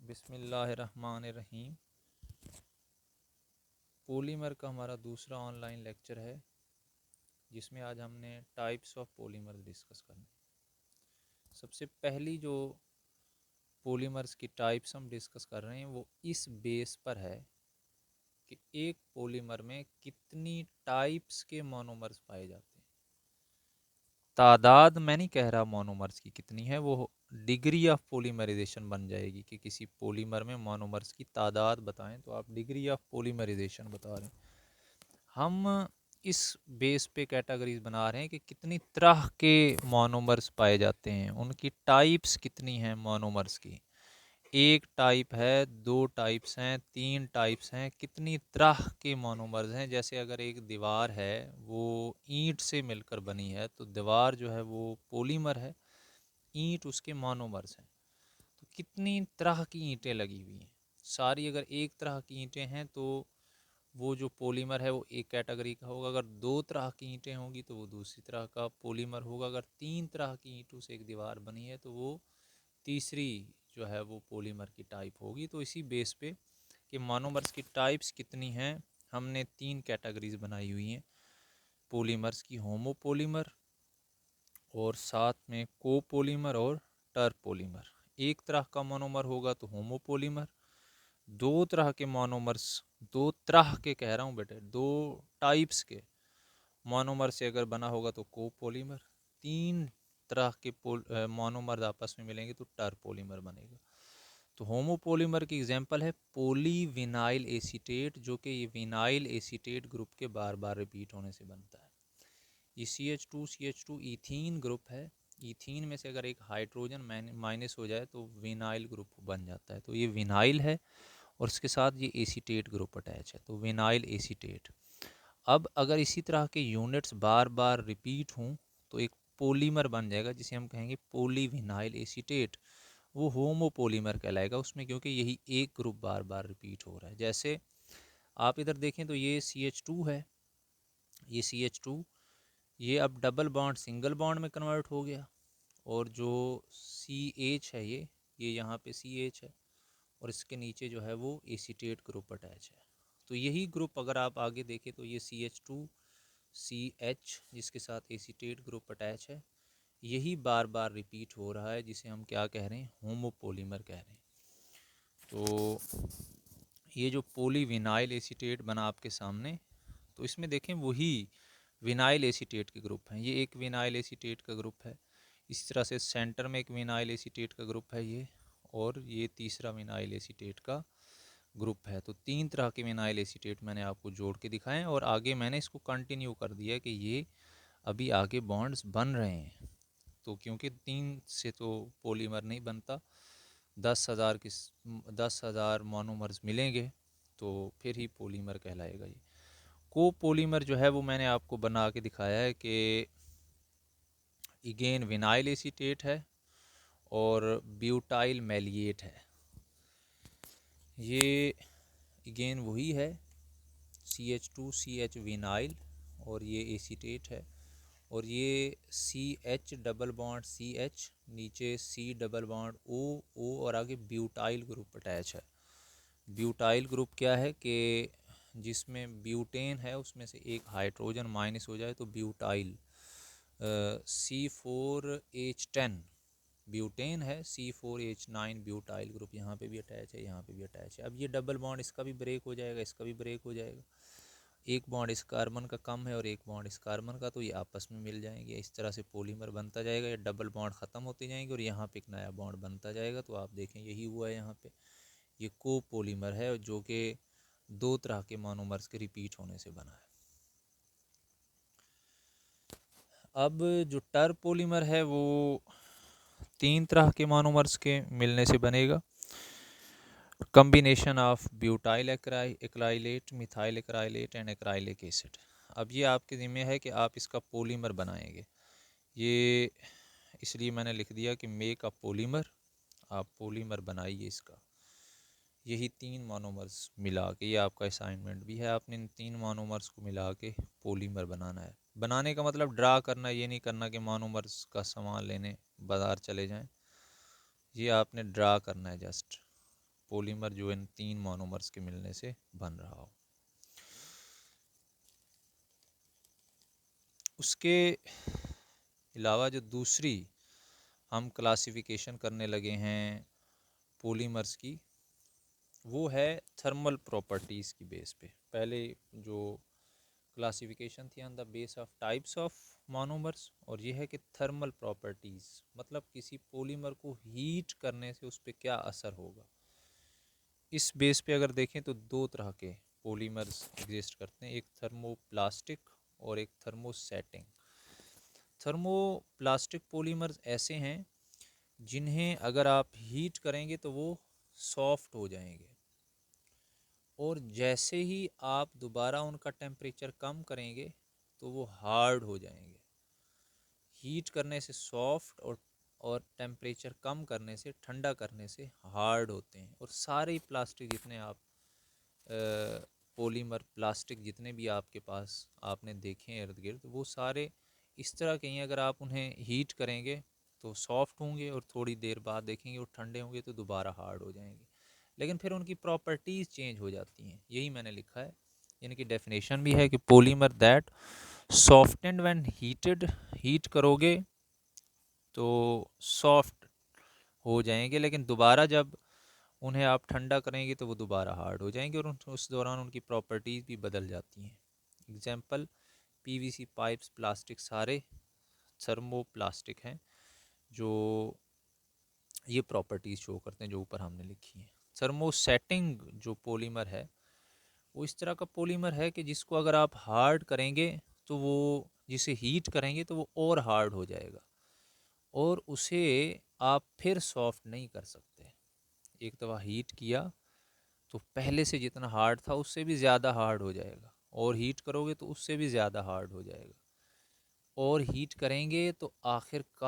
बिस्मिल्लाहिर्रहमानिर्रहीम। पॉलीमर का हमारा दूसरा ऑनलाइन लेक्चर है, जिसमें आज हमने टाइप्स ऑफ पॉलीमर्स डिस्कस करने। सबसे पहली जो पॉलीमर्स की टाइप्स हम डिस्कस कर रहे हैं वो इस बेस पर है कि एक पॉलीमर में कितनी टाइप्स के मोनोमर्स पाए जाते हैं। तादाद मैं नहीं कह रहा मोनोमर्स की कितनी है, वो डिग्री ऑफ पॉलीमराइजेशन बन जाएगी कि किसी पॉलीमर में मोनोमर्स की तादाद बताएं तो आप डिग्री ऑफ पॉलीमराइजेशन बता रहे हैं। हम इस बेस पे कैटेगरीज बना रहे हैं कि कितनी तरह के मोनोमर्स पाए जाते हैं, उनकी टाइप्स कितनी हैं मोनोमर्स की। एक टाइप है, दो टाइप्स हैं, तीन टाइप्स हैं, कितनी तरह के मोनोमर्स हैं। जैसे अगर एक दीवार है वो ईंट से मिलकर बनी है तो दीवार जो है वो पॉलीमर है, ईंट उसके मोनोमर्स हैं। तो कितनी तरह की ईंटें लगी हुई हैं, सारी अगर एक तरह की ईंटें हैं तो वो जो पॉलीमर है वो एक कैटेगरी का होगा। अगर दो तरह की ईंटें होंगी तो वो दूसरी तरह का पॉलीमर होगा। अगर तीन तरह की ईंटों से एक दीवार बनी है तो वो तीसरी जो है वो पॉलीमर की टाइप होगी। तो इसी बेस पे कि मोनोमर्स की टाइप्स कितनी हैं, हमने तीन कैटेगरीज बनाई हुई हैं पॉलीमर्स की। होमोपॉलीमर और साथ में कोपॉलीमर और टरपॉलीमर। एक तरह का मोनोमर होगा तो होमोपॉलीमर, दो तरह के मोनोमर्स, दो तरह के कह रहा हूँ बेटे, दो टाइप्स के मोनोमर से अगर बना होगा तो कोपॉलीमर, तीन तरह के मोनोमर आपस में मिलेंगे तो टरपॉलीमर बनेगा। तो होमोपॉलीमर की एग्जांपल है पॉलीविनाइल एसीटेट, जो कि ये विनाइल एसीटेट ग्रुप के बार बार रिपीट होने से बनता है। ये CH2 ईथीन ग्रुप है। ईथीन में से अगर एक हाइड्रोजन माइनस हो जाए तो विनाइल ग्रुप बन जाता है। तो ये विनाइल है और इसके साथ ये एसीटेट ग्रुप अटैच है, तो विनाइल एसीटेट। अब अगर इसी तरह के यूनिट्स बार बार रिपीट हों तो एक पॉलीमर बन जाएगा जिसे हम कहेंगे पॉलीविनाइल एसीटेट। वो होमोपॉलीमर कहलाएगा उसमें, क्योंकि यही एक ग्रुप बार बार रिपीट हो रहा है। जैसे आप इधर देखें तो ये CH2 है, ये CH2, ये अब डबल बॉन्ड सिंगल बॉन्ड में कन्वर्ट हो गया। और जो CH है ये यहाँ पे CH है और इसके नीचे जो है वो एसीटेट ग्रुप अटैच है। तो यही ग्रुप अगर आप आगे देखें तो ये CH2CH जिसके साथ एसीटेट ग्रुप अटैच है, यही बार बार रिपीट हो रहा है, जिसे हम क्या कह रहे हैं, होमोपॉलीमर कह रहे हैं। तो ये जो पॉलीविनाइल एसीटेट बना आपके सामने, तो इसमें देखें वही विनाइल एसीटेट के ग्रुप हैं। ये एक विनाइल एसीटेट का ग्रुप है, इसी तरह से सेंटर में एक विनाइल एसीटेट का ग्रुप है ये, और ये तीसरा विनाइल एसीटेट का ग्रुप है। तो तीन तरह के विनाइल एसीटेट मैंने आपको जोड़ के दिखाएं और आगे मैंने इसको कंटिन्यू कर दिया कि ये अभी आगे बॉन्ड्स बन रहे हैं। तो क्योंकि तीन से तो पॉलीमर नहीं बनता, 10,000 मोनोमर्स मिलेंगे तो फिर ही पॉलीमर कहलाएगा ये। कोपॉलीमर जो है वो मैंने आपको बना के दिखाया है कि इगेन विनाइल एसीटेट है और ब्यूटाइल मैलिएट है। ये इगेन वही है, CH2CH विनाइल और ये एसीटेट है। और ये CH डबल बॉन्ड CH, नीचे C डबल बॉन्ड O और आगे ब्यूटाइल ग्रुप अटैच है। ब्यूटाइल ग्रुप क्या है कि जिसमें ब्यूटेन है उसमें से एक हाइड्रोजन माइनस हो जाए तो ब्यूटाइल, C4H10 ब्यूटेन है, C4H9 ब्यूटाइल ग्रुप यहाँ पे भी अटैच है, यहाँ पे भी अटैच है। अब ये डबल बॉन्ड इसका भी ब्रेक हो जाएगा, इसका भी ब्रेक हो जाएगा। एक बॉन्ड इस कार्बन का कम है और एक बॉन्ड इस कार्बन का, तो ये आपस में मिल जाएंगे। इस तरह से पॉलीमर बनता जाएगा, ये डबल बॉन्ड ख़त्म होते जाएंगे और यहाँ पे एक नया बॉन्ड बनता जाएगा। तो आप देखें यही हुआ है यहाँ पे, ये कोपॉलीमर है जो कि दो तरह के मोनोमर्स के रिपीट होने से बना है। अब जो टरपॉलीमर है वो तीन तरह के मोनोमर्स के मिलने से बनेगा, combination of butyl acrylate, methyl acrylate and acrylic acid. अब ये आपके ज़िम्मे है कि आप इसका पॉलीमर बनाएंगे। ये इसलिए मैंने लिख दिया कि मेक अ पॉलीमर, आप पॉलीमर बनाइए इसका। यही तीन मोनोमर्स मिला के, ये आपका असाइनमेंट भी है, आपने इन तीन मोनोमर्स को मिला के पॉलीमर बनाना है। बनाने का मतलब ड्रा करना, ये नहीं करना कि मोनोमर्स का सामान लेने बाज़ार चले जाएं। ये आपने ड्रा करना है जस्ट। पॉलीमर जो इन 3 मोनोमर्स के मिलने से बन रहा हो। उसके अलावा जो दूसरी हम क्लासिफिकेशन करने लगे हैं पॉलीमर्स की, वो है थर्मल प्रॉपर्टीज़ की बेस पे। पहले जो क्लासिफिकेशन थी on the base of types of monomers, और ये है कि थर्मल प्रॉपर्टीज़ मतलब किसी पॉलीमर को हीट करने से उस पर क्या असर होगा। इस बेस पे अगर देखें तो 2 तरह के पॉलीमर्स एग्जिस्ट करते हैं, एक थर्मोप्लास्टिक और एक थर्मोसेटिंग। थर्मोप्लास्टिक पॉलीमर्स ऐसे हैं जिन्हें अगर आप हीट करेंगे तो वो सॉफ्ट हो जाएंगे, और जैसे ही आप दोबारा उनका टेम्परेचर कम करेंगे तो वो हार्ड हो जाएंगे। हीट करने से सॉफ्ट और टेम्परेचर कम करने से, ठंडा करने से हार्ड होते हैं। और सारे प्लास्टिक जितने आप पॉलीमर प्लास्टिक जितने भी आपके पास आपने देखे हैं इर्द गिर्द, वो सारे इस तरह के हैं, अगर आप उन्हें हीट करेंगे तो सॉफ्ट होंगे और थोड़ी देर बाद देखेंगे वो ठंडे होंगे तो दोबारा हार्ड हो जाएंगे, लेकिन फिर उनकी प्रॉपर्टीज़ चेंज हो जाती हैं। यही मैंने लिखा है, यानी कि डेफिनेशन भी है कि polymer that softened when heated, heat करोगे तो सॉफ्ट हो जाएंगे, लेकिन दोबारा जब उन्हें आप ठंडा करेंगे तो वो दोबारा हार्ड हो जाएंगे, और उस दौरान उनकी प्रॉपर्टीज़ भी बदल जाती हैं। एग्जाम्पल पीवीसी पाइप्स, प्लास्टिक सारे थर्मोप्लास्टिक हैं जो ये प्रॉपर्टीज़ शो करते हैं जो ऊपर हमने लिखी हैं। थर्मोसेटिंग जो पॉलीमर है वो इस तरह का पॉलीमर है कि जिसको अगर आप हार्ड करेंगे तो वो, जिसे हीट करेंगे तो वो और हार्ड हो जाएगा, और उसे आप फिर सॉफ्ट नहीं कर सकते। एक दफ़ा हीट किया तो पहले से जितना हार्ड था उससे भी ज़्यादा हार्ड हो जाएगा, और हीट करोगे तो उससे भी ज़्यादा हार्ड हो जाएगा, और हीट करेंगे तो आखिर